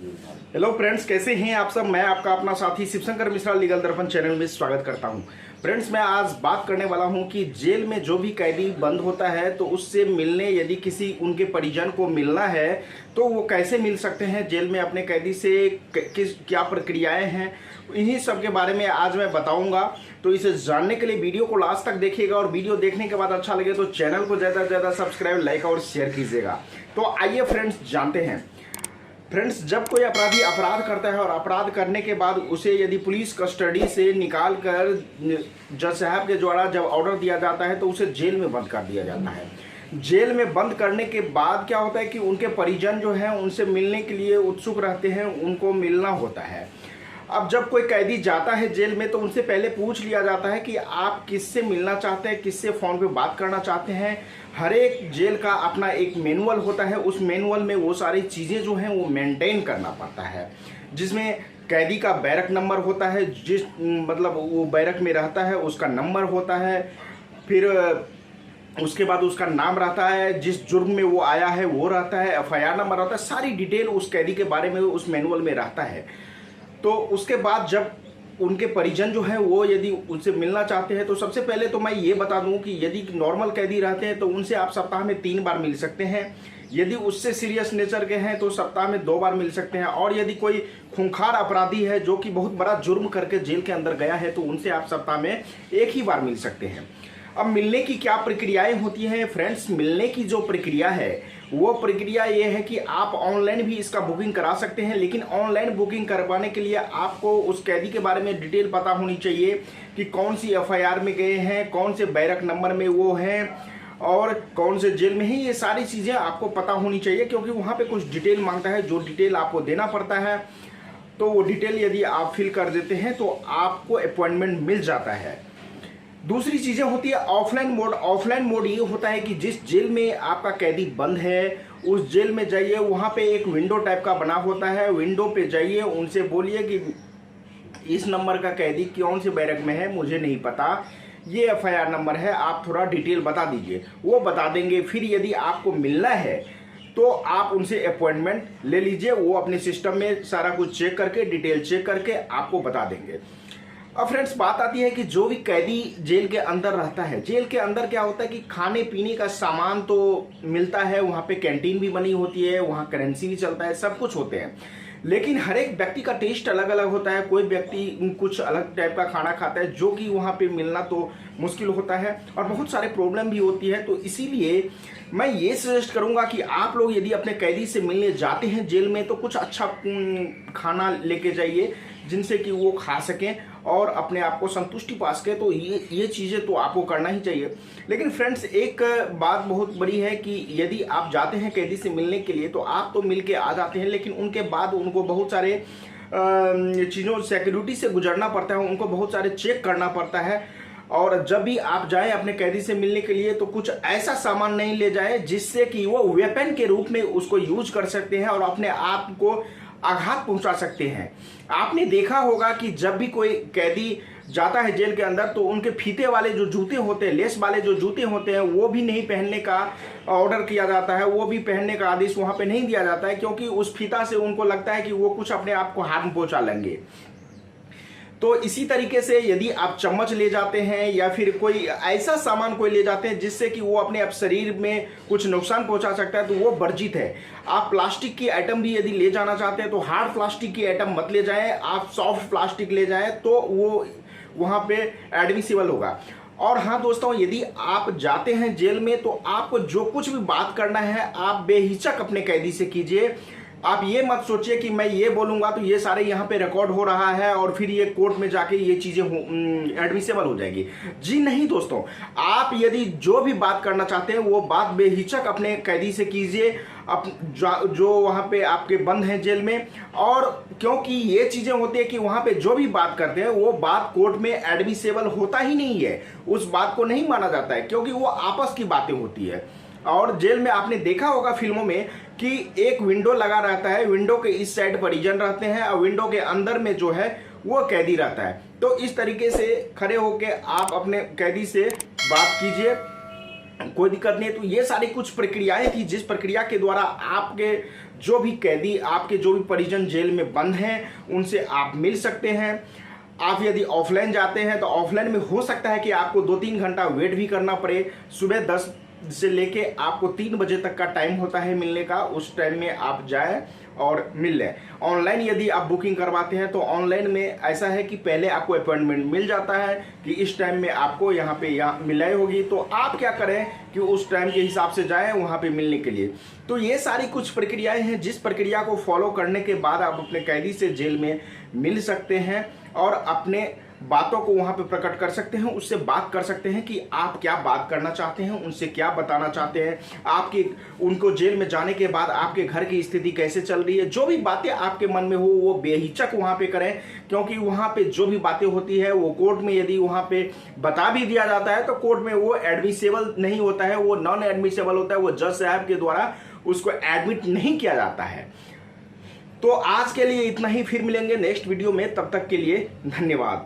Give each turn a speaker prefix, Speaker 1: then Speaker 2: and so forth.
Speaker 1: Hello friends, कैसे हैं आप सब। मैं आपका अपना साथी शिवशंकर मिश्रा लीगल दर्पण चैनल में स्वागत करता हूं। फ्रेंड्स, मैं आज बात करने वाला हूं कि जेल में जो भी कैदी बंद होता है तो उससे मिलने यदि किसी उनके परिजन को मिलना है तो वो कैसे मिल सकते हैं, जेल में अपने कैदी से किस क्या प्रक्रियाएं हैं, इन्हीं सब के बारे में आज मैं बताऊंगा। तो इसे जानने के लिए वीडियो को लास्ट तक देखिएगा और वीडियो देखने के बाद अच्छा लगे तो चैनल को ज़्यादा से ज़्यादा सब्सक्राइब, लाइक और शेयर कीजिएगा। तो आइए फ्रेंड्स जानते हैं। फ्रेंड्स, जब कोई अपराधी अपराध करता है और अपराध करने के बाद उसे यदि पुलिस कस्टडी से निकाल कर जज साहब के द्वारा जब ऑर्डर दिया जाता है तो उसे जेल में बंद कर दिया जाता है। जेल में बंद करने के बाद क्या होता है कि उनके परिजन जो हैं उनसे मिलने के लिए उत्सुक रहते हैं, उनको मिलना होता है। अब जब कोई कैदी जाता है जेल में तो उनसे पहले पूछ लिया जाता है कि आप किससे मिलना चाहते हैं, किससे फ़ोन पे बात करना चाहते हैं। हर एक जेल का अपना एक मैनुअल होता है, उस मैनुअल में वो सारी चीज़ें जो हैं वो मेंटेन करना पड़ता है, जिसमें कैदी का बैरक नंबर होता है, जिस मतलब वो बैरक में रहता है उसका नंबर होता है, फिर उसके बाद उसका नाम रहता है, जिस जुर्म में वो आया है वो रहता है, FIR नंबर रहता है, सारी डिटेल उस कैदी के बारे में उस मैनुअल में रहता है। तो उसके बाद जब उनके परिजन जो हैं वो यदि उनसे मिलना चाहते हैं तो सबसे पहले तो मैं ये बता दूं कि यदि नॉर्मल कैदी रहते हैं तो उनसे आप सप्ताह में 3 बार मिल सकते हैं। यदि उससे सीरियस नेचर के हैं तो सप्ताह में 2 बार मिल सकते हैं। और यदि कोई खूंखार अपराधी है जो कि बहुत बड़ा जुर्म करके जेल के अंदर गया है तो उनसे आप सप्ताह में 1 ही बार मिल सकते हैं। अब मिलने की क्या प्रक्रियाएं होती हैं फ्रेंड्स। मिलने की जो प्रक्रिया है वो प्रक्रिया ये है कि आप ऑनलाइन भी इसका बुकिंग करा सकते हैं, लेकिन ऑनलाइन बुकिंग करवाने के लिए आपको उस कैदी के बारे में डिटेल पता होनी चाहिए कि कौन सी FIR में गए हैं, कौन से बैरक नंबर में वो हैं और कौन से जेल में हैं। ये सारी चीज़ें आपको पता होनी चाहिए क्योंकि वहाँ पे कुछ डिटेल मांगता है, जो डिटेल आपको देना पड़ता है। तो वो डिटेल यदि आप फिल कर देते हैं तो आपको अपॉइंटमेंट मिल जाता है। दूसरी चीज़ें होती है ऑफलाइन मोड। ऑफलाइन मोड ये होता है कि जिस जेल में आपका कैदी बंद है उस जेल में जाइए, वहाँ पे एक विंडो टाइप का बना होता है। विंडो पे जाइए, उनसे बोलिए कि इस नंबर का कैदी कौन से बैरक में है मुझे नहीं पता, ये FIR नंबर है, आप थोड़ा डिटेल बता दीजिए। वो बता देंगे। फिर यदि आपको मिलना है तो आप उनसे अपॉइंटमेंट ले लीजिए। वो अपने सिस्टम में सारा कुछ चेक करके, डिटेल चेक करके आपको बता देंगे। अब फ्रेंड्स, बात आती है कि जो भी कैदी जेल के अंदर रहता है, जेल के अंदर क्या होता है कि खाने पीने का सामान तो मिलता है, वहाँ पे कैंटीन भी बनी होती है, वहाँ करेंसी भी चलता है, सब कुछ होते हैं। लेकिन हर एक व्यक्ति का टेस्ट अलग अलग होता है। कोई व्यक्ति कुछ अलग टाइप का खाना खाता है जो कि वहाँ पे मिलना तो मुश्किल होता है और बहुत सारे प्रॉब्लम भी होती है। तो इसीलिए मैं ये सजेस्ट करूँगा कि आप लोग यदि अपने कैदी से मिलने जाते हैं जेल में तो कुछ अच्छा खाना लेके जाइए जिनसे कि वो खा सकें और अपने आप को संतुष्टि पा सके। तो ये चीज़ें तो आपको करना ही चाहिए। लेकिन फ्रेंड्स, एक बात बहुत बड़ी है कि यदि आप जाते हैं कैदी से मिलने के लिए तो आप तो मिल के आ जाते हैं, लेकिन उनके बाद उनको बहुत सारे चीज़ों सिक्योरिटी से गुजरना पड़ता है, उनको बहुत सारे चेक करना पड़ता है। और जब भी आप जाएं अपने कैदी से मिलने के लिए तो कुछ ऐसा सामान नहीं ले जाएं जिससे कि वो वेपन के रूप में उसको यूज कर सकते हैं और अपने आप को आघात पहुंचा सकते हैं। आपने देखा होगा कि जब भी कोई कैदी जाता है जेल के अंदर तो उनके फीते वाले जो जूते होते हैं, लेस वाले जो जूते होते हैं, वो भी नहीं पहनने का ऑर्डर किया जाता है, वो भी पहनने का आदेश वहां पे नहीं दिया जाता है क्योंकि उस फीता से उनको लगता है कि वो कुछ अपने आप को हार्म पहुंचा लेंगे। तो इसी तरीके से यदि आप चम्मच ले जाते हैं या फिर कोई ऐसा सामान कोई ले जाते हैं जिससे कि वो अपने आप शरीर में कुछ नुकसान पहुंचा सकता है तो वो वर्जित है। आप प्लास्टिक की आइटम भी यदि ले जाना चाहते हैं तो हार्ड प्लास्टिक की आइटम मत ले जाएं, आप सॉफ्ट प्लास्टिक ले जाएं तो वो वहाँ पे एडमिसिबल होगा। और हाँ दोस्तों, यदि आप जाते हैं जेल में तो आपको जो कुछ भी बात करना है आप बेहिचक अपने कैदी से कीजिए। आप ये मत सोचिए कि मैं ये बोलूँगा तो ये सारे यहाँ पे रिकॉर्ड हो रहा है और फिर ये कोर्ट में जाके ये चीज़ें एडमिसेबल हो जाएगी। जी नहीं दोस्तों, आप यदि जो भी बात करना चाहते हैं वो बात बेहिचक अपने कैदी से कीजिए, जो वहाँ पे आपके बंद हैं जेल में। और क्योंकि ये चीज़ें होती है कि वहाँ पे जो भी बात करते हैं वो बात कोर्ट में एडमिसेबल होता ही नहीं है, उस बात को नहीं माना जाता है क्योंकि वो आपस की बातें होती है। और जेल में आपने देखा होगा फिल्मों में कि एक विंडो लगा रहता है, विंडो के इस साइड परिजन रहते हैं और विंडो के अंदर में जो है वो कैदी रहता है। तो इस तरीके से खड़े होकर आप अपने कैदी से बात कीजिए कोई दिक्कत नहीं है। तो ये सारी कुछ प्रक्रियाएं थी जिस प्रक्रिया के द्वारा आपके जो भी कैदी, आपके जो भी परिजन जेल में बंद हैं, उनसे आप मिल सकते हैं। आप यदि ऑफलाइन जाते हैं तो ऑफलाइन में हो सकता है कि आपको 2-3 घंटा वेट भी करना पड़े। सुबह 10 से लेके आपको 3 बजे तक का टाइम होता है मिलने का, उस टाइम में आप जाएं और मिल लें। ऑनलाइन यदि आप बुकिंग करवाते हैं तो ऑनलाइन में ऐसा है कि पहले आपको अपॉइंटमेंट मिल जाता है कि इस टाइम में आपको यहाँ मिलाई होगी, तो आप क्या करें कि उस टाइम के हिसाब से जाएं वहाँ पे मिलने के लिए। तो ये सारी कुछ प्रक्रियाएं हैं जिस प्रक्रिया को फॉलो करने के बाद आप अपने कैदी से जेल में मिल सकते हैं और अपने बातों को वहां पे प्रकट कर सकते हैं, उससे बात कर सकते हैं कि आप क्या बात करना चाहते हैं, उनसे क्या बताना चाहते हैं, आपके उनको जेल में जाने के बाद आपके घर की स्थिति कैसे चल रही है। जो भी बातें आपके मन में हो वो बेहिचक वहां पे करें, क्योंकि वहां पे जो भी बातें होती है वो कोर्ट में यदि वहां पे बता भी दिया जाता है तो कोर्ट में वो एडमिसेबल नहीं होता है, वो नॉन एडमिसेबल होता है, वो जज साहब के द्वारा उसको एडमिट नहीं किया जाता है। तो आज के लिए इतना ही, फिर मिलेंगे नेक्स्ट वीडियो में, तब तक के लिए धन्यवाद।